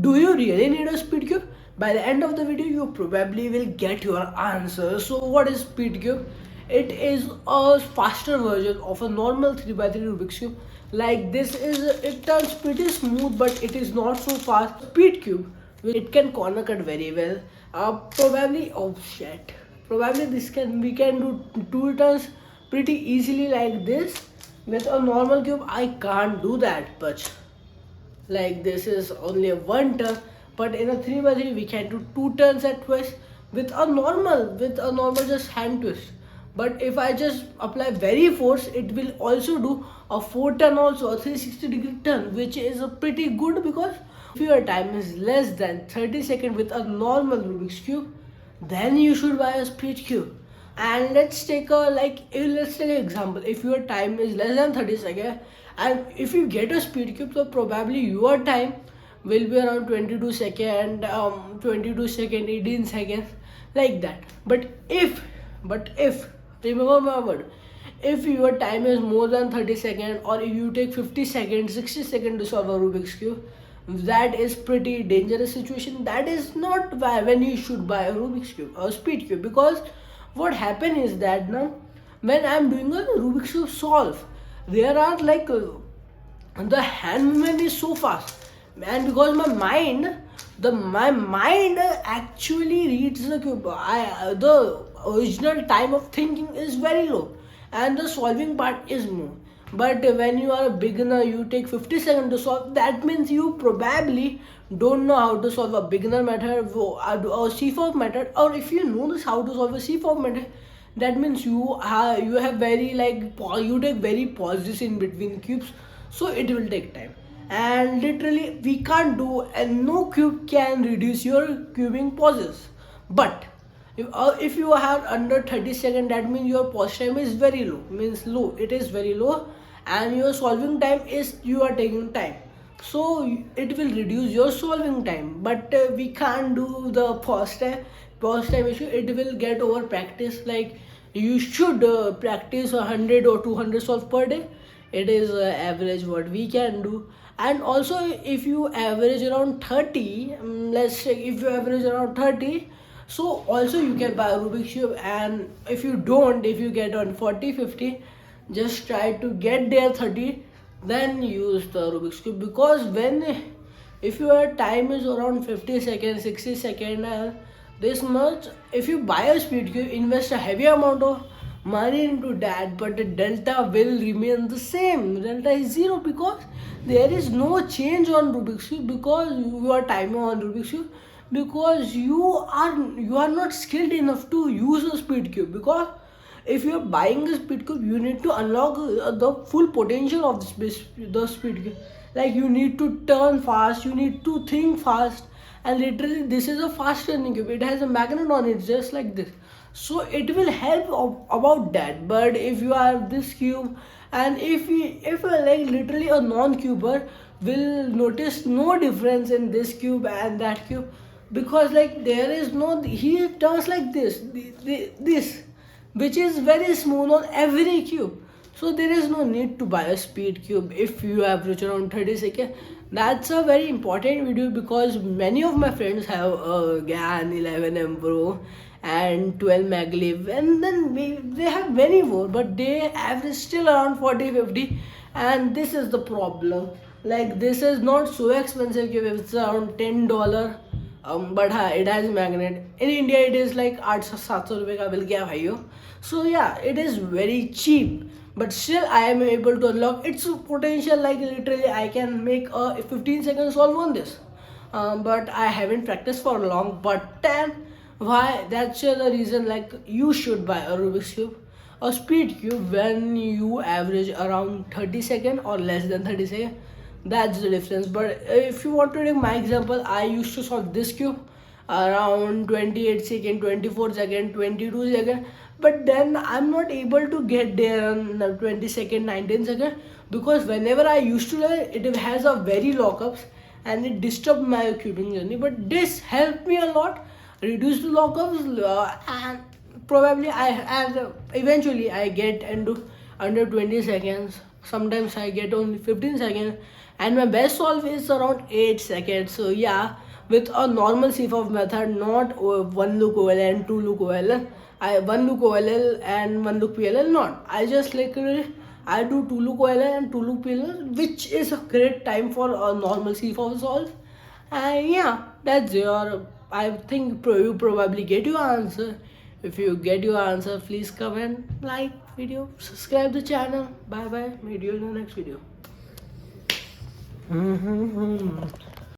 Do you really need a speed cube? By the end of the video, you probably will get your answer. So, what is speed cube? It is a faster version of a normal 3x3 Rubik's cube. Like this is, it turns pretty smooth, but it is not so fast. Speed cube, it can corner cut very well. Probably, oh shit. Probably we can do two turns pretty easily like this. With a normal cube, I can't do that much. Like this is only a one turn, but in a 3x3 we can do two turns at twice with a normal just hand twist. But if I just apply very force, it will also do a 4 turn, also a 360-degree turn, which is a pretty good, because if your time is less than 30 seconds with a normal Rubik's cube, then you should buy a speed cube. And let's take an example. If your time is less than 30 seconds, and if you get a speed cube, so probably your time will be around 22 second, 22 second, 18 seconds, like that. But if remember my word, if your time is more than 30 seconds, or if you take 50 seconds, 60 seconds to solve a Rubik's cube, that is pretty dangerous situation. That is not when you should buy a Rubik's cube or speed cube. Because what happen is that now, when I'm doing a Rubik's cube solve, there are the hand movement is so fast, and because my mind actually reads the cube. The original time of thinking is very low, and the solving part is more. But when you are a beginner, you take 50 seconds to solve. That means you probably don't know how to solve a beginner method or C4 method. Or if you know this how to solve a C4 method, that means you have very you take very pauses in between cubes, so it will take time. And literally we can't do, and no cube can reduce your cubing pauses. But if you have under 30 seconds, that means your pause time is very low, means low, it is very low, and your solving time is, you are taking time, so it will reduce your solving time. But we can't do the pause time issue. It will get over practice. Like you should practice 100 or 200 solve per day. It is average what we can do. And also if you average around 30, let's say if you average around 30, so also you can buy a Rubik's cube. And if you don't, if you get on 40, 50, just try to get there 30, then use the Rubik's cube. Because if your time is around 50 seconds, 60 seconds, this much, if you buy a speed cube, invest a heavy amount of money into that, but the delta will remain the same. Delta is zero, because there is no change on Rubik's cube, because you are timing on Rubik's cube, because you are not skilled enough to use a speed cube. Because if you are buying a speed cube, you need to unlock the full potential of the speed cube. Like you need to turn fast, you need to think fast, and literally this is a fast turning cube. It has a magnet on it just like this, so it will help about that. But if you have this cube, and if like literally a non-cuber will notice no difference in this cube and that cube, because like there is no, he turns like this, which is very smooth on every cube. So there is no need to buy a speed cube if you average around 30 seconds. That's a very important video, because many of my friends have a GAN 11M Pro and 12 maglev, and then they have many more, but they average still around 40, 50. And this is the problem. Like this is not so expensive cube, it's around $10. But it has magnet. In India it is like 800-700 रुपए का मिल गया भाइयों. So yeah, it is very cheap, but still I am able to unlock its potential. Like literally I can make a 15 second solve on this, but I haven't practiced for long. But then why, that's the reason. Like you should buy a Rubik's cube, a speed cube, when you average around 30 seconds or less than 30 seconds. That's the difference. But if you want to take my example, I used to solve this cube around 28 second, 24 second, 22 second, but then I'm not able to get there on 20 second, 19 second, because whenever I used to learn, it has a very lockups, and it disturbed my cubing journey. But this helped me a lot, reduce the lockups, and probably eventually I get into under 20 seconds. Sometimes I get only 15 seconds, and my best solve is around 8 seconds. So yeah, with a normal CFOF method, not one look OLL and two look OLL. I one look OLL and one look PLL, not. I just like I do two look OLL and two look PLL, which is a great time for a normal CFOF solve. And yeah, that's your. I think you probably get your answer. If you get your answer, please comment, like video, subscribe the channel. Bye bye. Meet you in the next video.